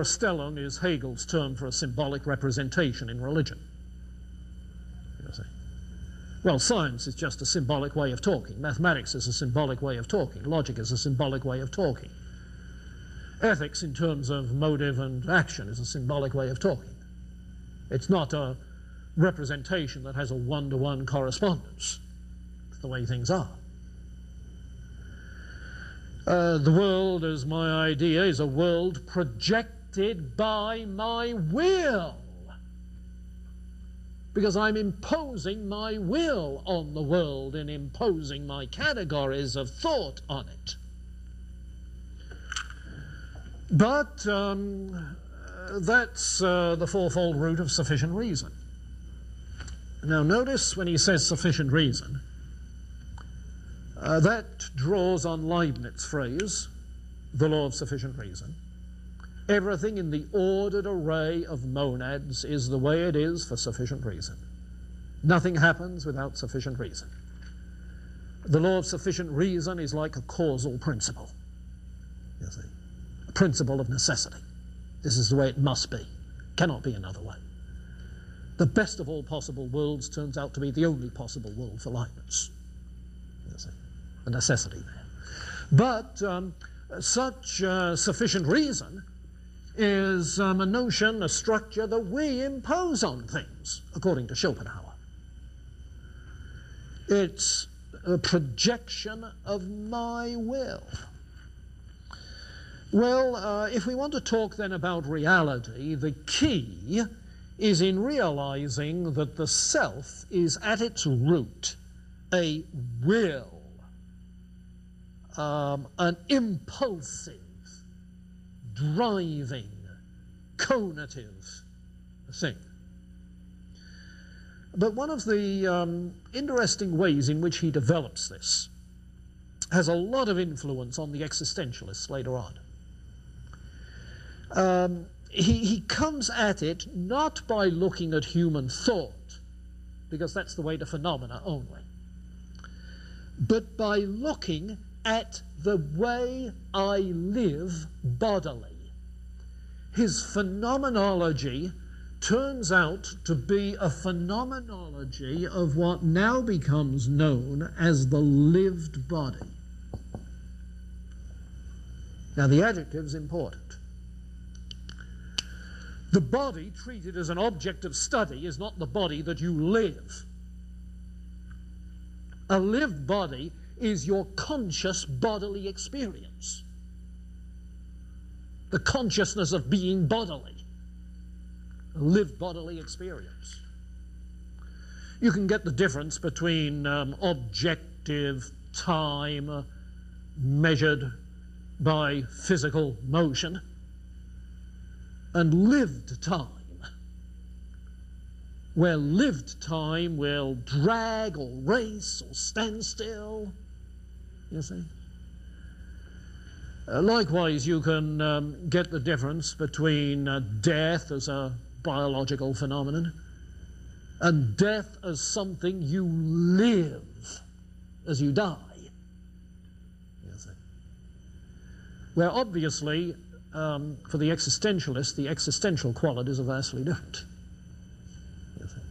Stellung is Hegel's term for a symbolic representation in religion. You see. Well, science is just a symbolic way of talking. Mathematics is a symbolic way of talking. Logic is a symbolic way of talking. Ethics, in terms of motive and action, is a symbolic way of talking. It's not a representation that has a one-to-one correspondence. It's the way things are. The world, as my idea, is a world projected by my will, because I'm imposing my will on the world and imposing my categories of thought on it. But that's the fourfold root of sufficient reason. Now notice when he says sufficient reason, that draws on Leibniz's phrase, the law of sufficient reason. Everything in the ordered array of monads is the way it is for sufficient reason. Nothing happens without sufficient reason. The law of sufficient reason is like a causal principle, you see, a principle of necessity. This is the way it must be. Cannot be another way. The best of all possible worlds turns out to be the only possible world for Leibniz. You see, a necessity there. But such sufficient reason is a notion, a structure that we impose on things, according to Schopenhauer. It's a projection of my will. Well, if we want to talk then about reality, the key is in realizing that the self is at its root a will, an impulsive, driving, conative thing. But one of the interesting ways in which he develops this has a lot of influence on the existentialists later on. He comes at it not by looking at human thought, because that's the way to phenomena only, but by looking at the way I live bodily. His phenomenology turns out to be a phenomenology of what now becomes known as the lived body. Now, the adjective's important. The body treated as an object of study is not the body that you live. A lived body is your conscious bodily experience. The consciousness of being bodily. A lived bodily experience. You can get the difference between objective time measured by physical motion and lived time, where lived time will drag or race or stand still, you see. Likewise, you can get the difference between death as a biological phenomenon and death as something you live as you die, you see. Where obviously, for the existentialist, the existential qualities are vastly different. You see.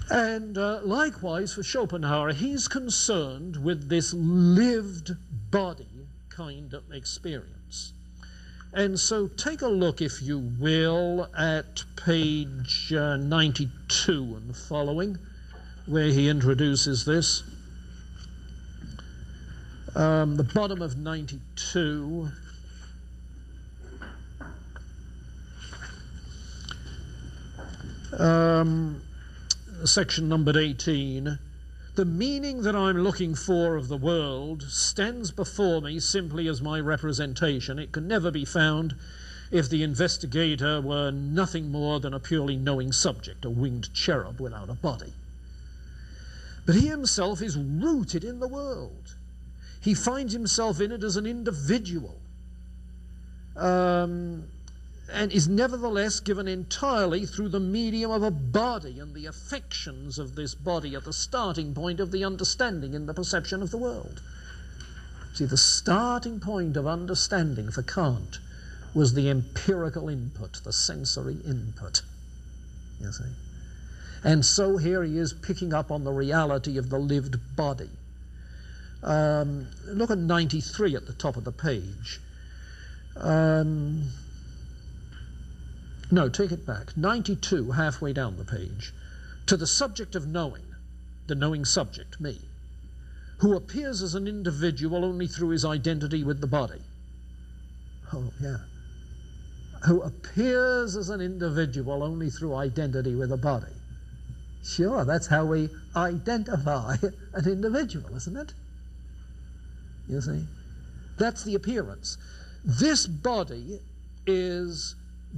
And likewise for Schopenhauer, he's concerned with this lived body kind of experience. And so take a look, if you will, at page 92 and following, where he introduces this. The bottom of 92. Section numbered 18. The meaning that I'm looking for of the world stands before me simply as my representation. It can never be found if the investigator were nothing more than a purely knowing subject, a winged cherub without a body. But he himself is rooted in the world. He finds himself in it as an individual, and is nevertheless given entirely through the medium of a body and the affections of this body at the starting point of the understanding in the perception of the world. See, the starting point of understanding for Kant was the empirical input, the sensory input, you see. And so here he is picking up on the reality of the lived body. Look at 93 at the top of the page. No, take it back. 92, halfway down the page. To the subject of knowing, the knowing subject, me, who appears as an individual only through his identity with the body. Oh, yeah. Who appears as an individual only through identity with the body. Sure, that's how we identify an individual, isn't it? You see? That's the appearance. This body is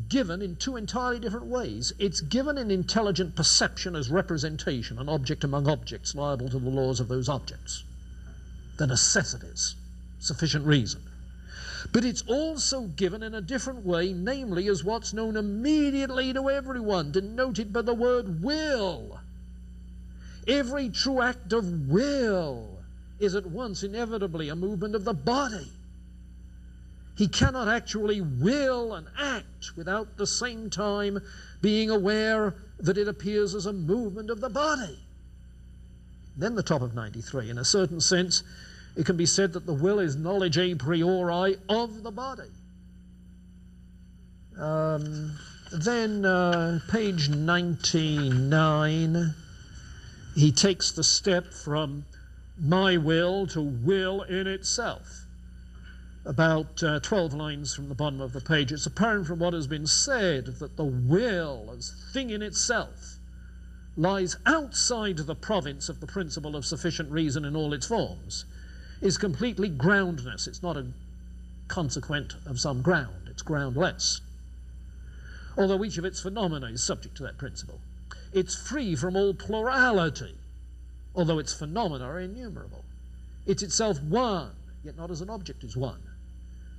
given in two entirely different ways. It's given in intelligent perception as representation, an object among objects liable to the laws of those objects, the necessities, sufficient reason. But it's also given in a different way, namely as what's known immediately to everyone, denoted by the word will. Every true act of will is at once inevitably a movement of the body. He cannot actually will an act without at the same time being aware that it appears as a movement of the body. Then the top of 93, in a certain sense, it can be said that the will is knowledge a priori of the body. Then page 99, he takes the step from my will to will in itself. About 12 lines from the bottom of the page, it's apparent from what has been said that the will as thing in itself lies outside the province of the principle of sufficient reason in all its forms, is completely groundless. It's not a consequent of some ground, it's groundless. Although each of its phenomena is subject to that principle. It's free from all plurality, although its phenomena are innumerable. It's itself one, yet not as an object is one.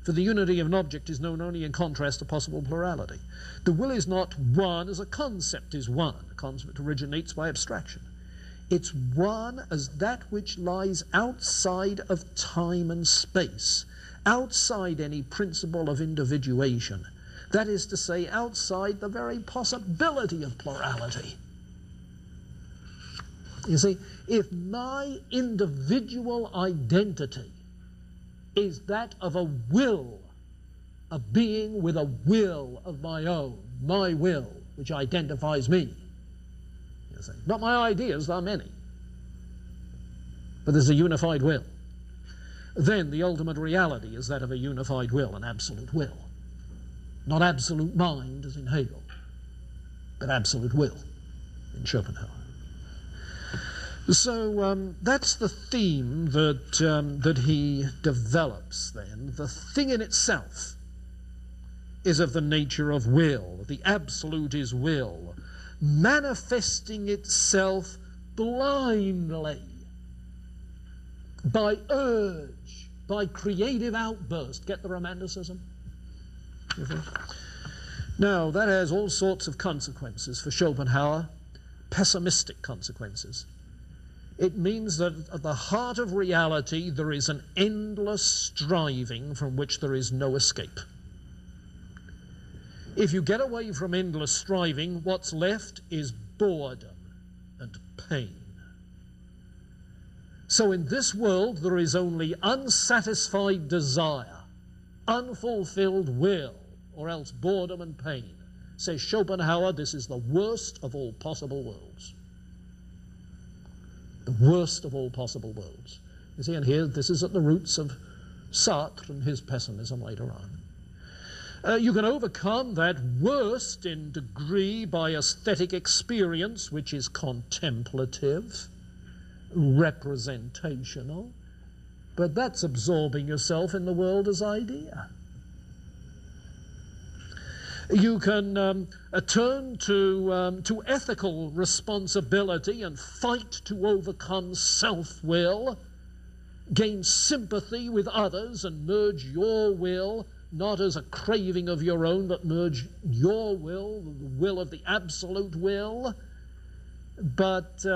For the unity of an object is known only in contrast to possible plurality. The will is not one as a concept is one. A concept originates by abstraction. It's one as that which lies outside of time and space, outside any principle of individuation. That is to say, outside the very possibility of plurality. You see, if my individual identity is that of a will, a being with a will of my own, my will, which identifies me. You see. Not my ideas, there are many. But there's a unified will. Then the ultimate reality is that of a unified will, an absolute will. Not absolute mind, as in Hegel, but absolute will in Schopenhauer. So that's the theme that he develops then. The thing in itself is of the nature of will. The absolute is will, manifesting itself blindly, by urge, by creative outburst. Get the romanticism? Now, that has all sorts of consequences for Schopenhauer, pessimistic consequences. It means that at the heart of reality there is an endless striving from which there is no escape. If you get away from endless striving, what's left is boredom and pain. So in this world there is only unsatisfied desire, unfulfilled will, or else boredom and pain. Says Schopenhauer, this is the worst of all possible worlds. The worst of all possible worlds. You see, and here, this is at the roots of Sartre and his pessimism later on. You can overcome that worst in degree by aesthetic experience, which is contemplative, representational, but that's absorbing yourself in the world as idea. You can turn to ethical responsibility and fight to overcome self-will, gain sympathy with others and merge your will, not as a craving of your own, but merge your will, the will of the absolute will. But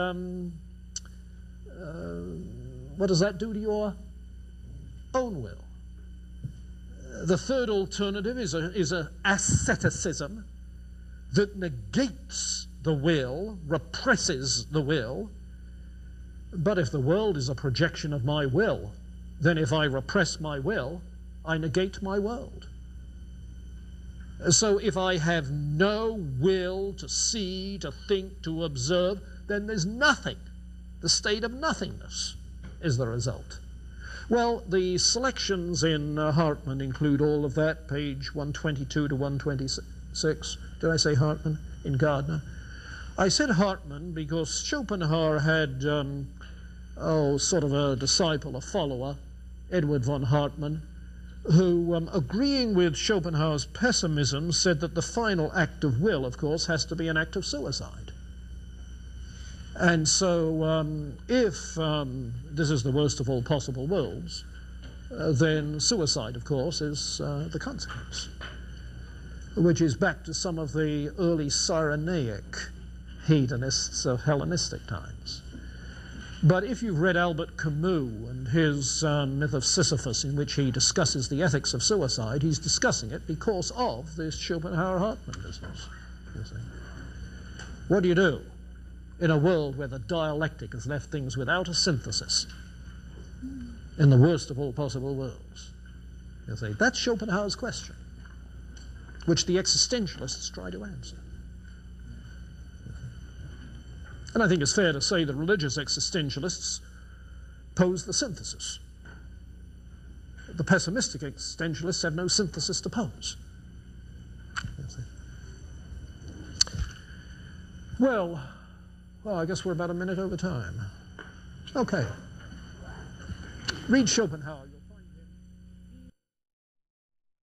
what does that do to your own will? The third alternative is a asceticism that negates the will, represses the will. But if the world is a projection of my will, then if I repress my will, I negate my world. So if I have no will to see, to think, to observe, then there's nothing. The state of nothingness is the result. Well, the selections in Hartmann include all of that, page 122 to 126. Did I say Hartmann? In Gardner. I said Hartmann because Schopenhauer had, sort of a disciple, a follower, Edward von Hartmann, who, agreeing with Schopenhauer's pessimism, said that the final act of will, of course, has to be an act of suicide. And so if this is the worst of all possible worlds, then suicide, of course, is the consequence, which is back to some of the early Cyrenaic hedonists of Hellenistic times. But if you've read Albert Camus and his myth of Sisyphus, in which he discusses the ethics of suicide, he's discussing it because of this Schopenhauer-Hartmann business. You see. What do you do in a world where the dialectic has left things without a synthesis, in the worst of all possible worlds? You see, that's Schopenhauer's question, which the existentialists try to answer. And I think it's fair to say that religious existentialists pose the synthesis. The pessimistic existentialists have no synthesis to pose. You see. Well, I guess we're about a minute over time. Okay. Read Schopenhauer.